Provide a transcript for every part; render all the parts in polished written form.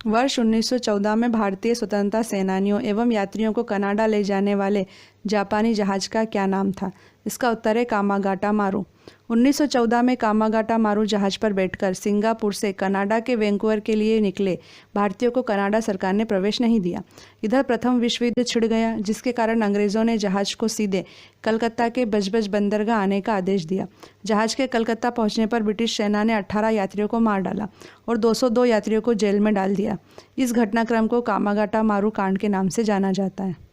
वर्ष 1914 में भारतीय स्वतंत्रता सेनानियों एवं यात्रियों को कनाडा ले जाने वाले जापानी जहाज का क्या नाम था? इसका उत्तर है कामागाटा मारू। 1914 में कामागाटा मारू जहाज पर बैठकर सिंगापुर से कनाडा के वैंकूवर के लिए निकले भारतीयों को कनाडा सरकार ने प्रवेश नहीं दिया। इधर प्रथम विश्व युद्ध छिड़ गया, जिसके कारण अंग्रेजों ने जहाज को सीधे कलकत्ता के बजबज बंदरगाह आने का आदेश दिया। जहाज के कलकत्ता पहुंचने पर ब्रिटिश सेना ने 18 यात्रियों को मार डाला और 202 यात्रियों को जेल में डाल दिया। इस घटनाक्रम को कामागाटा मारू कांड के नाम से जाना जाता है।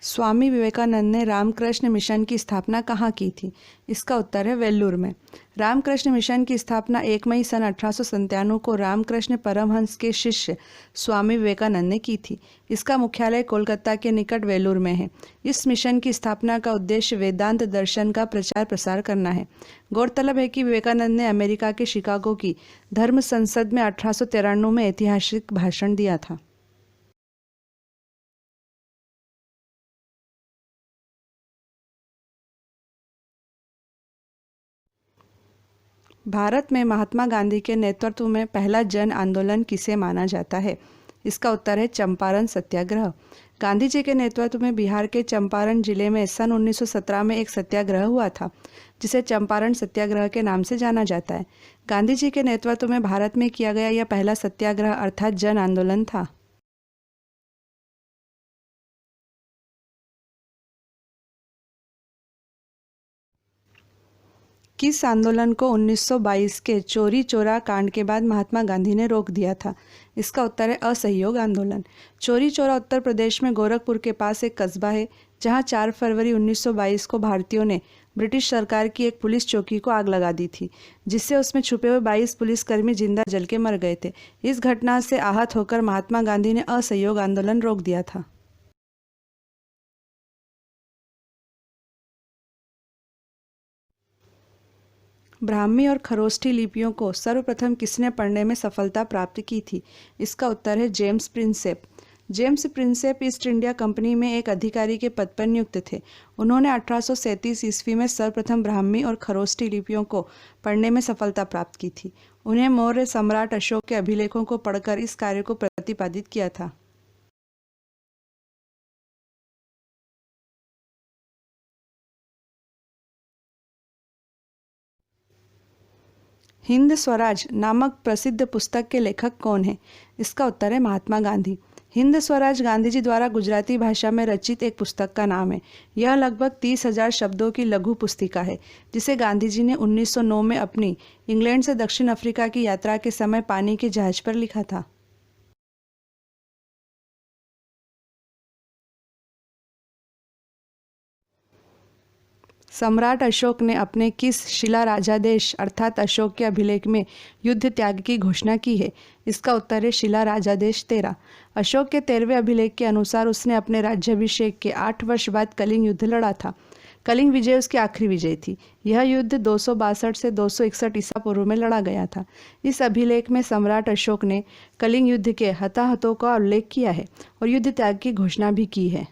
स्वामी विवेकानंद ने रामकृष्ण मिशन की स्थापना कहाँ की थी? इसका उत्तर है वेल्लूर में। रामकृष्ण मिशन की स्थापना 1 मई सन 1897 को रामकृष्ण परमहंस के शिष्य स्वामी विवेकानंद ने की थी। इसका मुख्यालय कोलकाता के निकट वेल्लूर में है। इस मिशन की स्थापना का उद्देश्य वेदांत दर्शन का प्रचार प्रसार करना है। गौरतलब है कि विवेकानंद ने अमेरिका के शिकागो की धर्म संसद में 1893 में ऐतिहासिक भाषण दिया था। भारत में महात्मा गांधी के नेतृत्व में पहला जन आंदोलन किसे माना जाता है? इसका उत्तर है चंपारण सत्याग्रह। गांधी जी के नेतृत्व में बिहार के चंपारण जिले में सन 1917 में एक सत्याग्रह हुआ था, जिसे चंपारण सत्याग्रह के नाम से जाना जाता है। गांधी जी के नेतृत्व में भारत में किया गया यह पहला सत्याग्रह अर्थात जन आंदोलन था। किस आंदोलन को 1922 के चौरी चौरा कांड के बाद महात्मा गांधी ने रोक दिया था? इसका उत्तर है असहयोग आंदोलन। चौरी चौरा उत्तर प्रदेश में गोरखपुर के पास एक कस्बा है, जहां 4 फरवरी 1922 को भारतीयों ने ब्रिटिश सरकार की एक पुलिस चौकी को आग लगा दी थी, जिससे उसमें छुपे हुए 22 पुलिसकर्मी जिंदा जल के मर गए थे। इस घटना से आहत होकर महात्मा गांधी ने असहयोग आंदोलन रोक दिया था। ब्राह्मी और खरोष्ठी लिपियों को सर्वप्रथम किसने पढ़ने में सफलता प्राप्त की थी? इसका उत्तर है James Prinsep. James Prinsep east India company में एक अधिकारी के पद पर नियुक्त थे। उन्होंने 1837 ईस्वी में सर्वप्रथम ब्राह्मी और खरोष्ठी लिपियों को पढ़ने में सफलता प्राप्त की थी। उन्हें मौर्य सम्राट अशोक के अभिलेखों को पढ़कर इस कार्य को प्रतिपादित किया था। हिंद स्वराज नामक प्रसिद्ध पुस्तक के लेखक कौन है? इसका उत्तर है महात्मा गांधी। हिंद स्वराज गांधी जी द्वारा गुजराती भाषा में रचित एक पुस्तक का नाम है। यह लगभग 30,000 शब्दों की लघु पुस्तिका है, जिसे गांधी जी ने 1909 में अपनी इंग्लैंड से दक्षिण अफ्रीका की यात्रा के समय पानी के जहाज पर लिखा था। सम्राट अशोक ने अपने किस शिला राजादेश अर्थात अशोक के अभिलेख में युद्ध त्याग की घोषणा की है? इसका उत्तर है शिला राजादेश 13। अशोक के 13वें अभिलेख के अनुसार उसने अपने राज्याभिषेक के 8 वर्ष बाद कलिंग युद्ध लड़ा था। कलिंग विजय उसकी आखिरी विजय थी। यह युद्ध 262 से 261 ईसा पूर्व में लड़ा गया था। इस अभिलेख में सम्राट अशोक ने कलिंग युद्ध के हताहतों का उल्लेख किया है और युद्ध त्याग की घोषणा भी की है।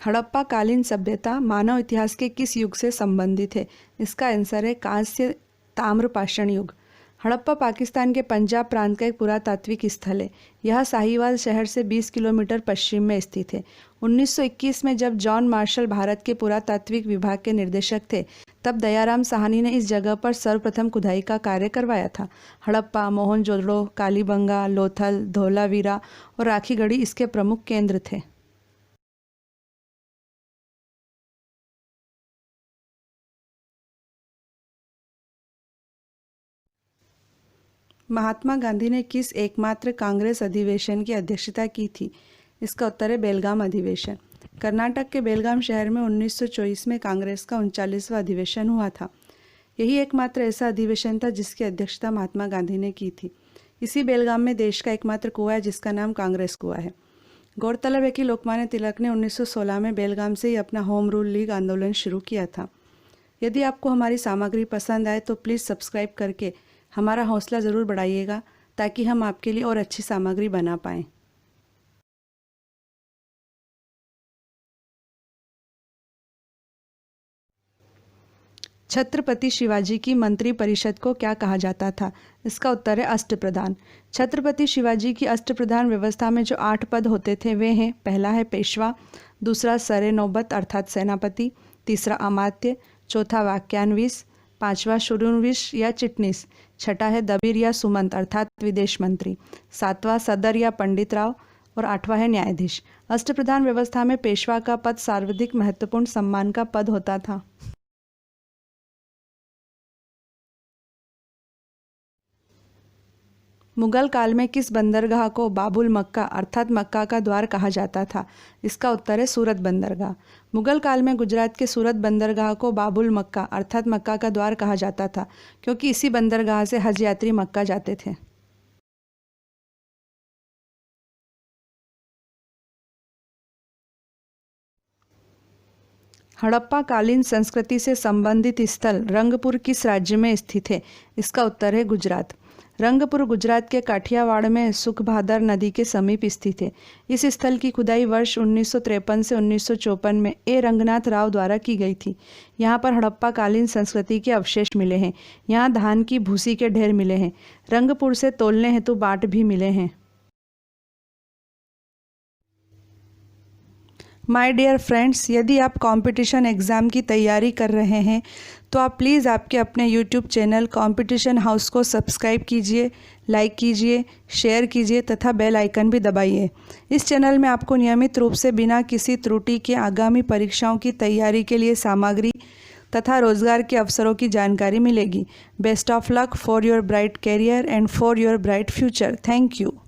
हड़प्पा कालीन सभ्यता मानव इतिहास के किस युग से संबंधित है? इसका आंसर है कांस्य ताम्र पाषाण युग। हड़प्पा पाकिस्तान के पंजाब प्रांत का एक पुरातात्विक स्थल है। यह साहिवाल शहर से 20 किलोमीटर पश्चिम में स्थित है। 1921 में जब जॉन मार्शल भारत के पुरातात्विक विभाग के निदेशक थे, तब दयाराम साहनी ने इस जगह पर सर्वप्रथम खुदाई का कार्य करवाया था। हड़प्पा, मोहनजोदड़ो, कालीबंगा, लोथल, धोलावीरा और राखीगढ़ी इसके प्रमुख केंद्र थे। महात्मा गांधी ने किस एकमात्र कांग्रेस अधिवेशन की अध्यक्षता की थी? इसका उत्तर है बेलगाम अधिवेशन। कर्नाटक के बेलगाम शहर में 1924 में कांग्रेस का 39वां अधिवेशन हुआ था। यही एकमात्र ऐसा अधिवेशन था जिसकी अध्यक्षता महात्मा गांधी ने की थी। इसी बेलगाम में देश का एकमात्र कुआं है जिसका नाम कांग्रेस कुआं है। गौरतलब है कि लोकमान्य तिलक ने 1916 में बेलगाम से ही अपना होम रूल लीग आंदोलन शुरू किया था। यदि आपको हमारी सामग्री पसंद आए तो प्लीज़ सब्सक्राइब करके हमारा हौसला ज़रूर बढ़ाइएगा, ताकि हम आपके लिए और अच्छी सामग्री बना पाएँ। छत्रपति शिवाजी की मंत्री परिषद को क्या कहा जाता था? इसका उत्तर है अष्टप्रधान। छत्रपति शिवाजी की अष्टप्रधान व्यवस्था में जो 8 पद होते थे वे हैं, पहला है पेशवा, दूसरा सरे नौबत अर्थात सेनापति, तीसरा अमात्य, चौथा वाक्यान्विश, पांचवा शुरूनविश या चिटनीस, छठा है दबीर या सुमंत अर्थात विदेश मंत्री, सातवां सदर या पंडित राव और आठवां है न्यायाधीश। अष्टप्रधान व्यवस्था में पेशवा का पद सर्वाधिक महत्वपूर्ण सम्मान का पद होता था। मुगल काल में किस बंदरगाह को बाबुल मक्का अर्थात मक्का का द्वार कहा जाता था? इसका उत्तर है सूरत बंदरगाह। मुगल काल में गुजरात के सूरत बंदरगाह को बाबुल मक्का अर्थात मक्का का द्वार कहा जाता था, क्योंकि इसी बंदरगाह से हज यात्री मक्का जाते थे। हड़प्पा कालीन संस्कृति से संबंधित स्थल रंगपुर किस राज्य में स्थित है? इसका उत्तर है गुजरात। रंगपुर गुजरात के काठियावाड़ में सुखभादर नदी के समीप स्थित है। इस स्थल की खुदाई वर्ष 1953 से 1954 में ए रंगनाथ राव द्वारा की गई थी। यहाँ पर हड़प्पा कालीन संस्कृति के अवशेष मिले हैं। यहाँ धान की भूसी के ढेर मिले हैं। रंगपुर से तोलने हेतु बाट भी मिले हैं। माय डियर फ्रेंड्स, यदि आप कंपटीशन एग्ज़ाम की तैयारी कर रहे हैं तो आप प्लीज़ आपके अपने यूट्यूब चैनल कंपटीशन हाउस को सब्सक्राइब कीजिए, लाइक कीजिए, शेयर कीजिए तथा बेल आइकन भी दबाइए। इस चैनल में आपको नियमित रूप से बिना किसी त्रुटि के आगामी परीक्षाओं की तैयारी के लिए सामग्री तथा रोजगार के अवसरों की जानकारी मिलेगी। Best of luck for your bright career and for your bright future. Thank you.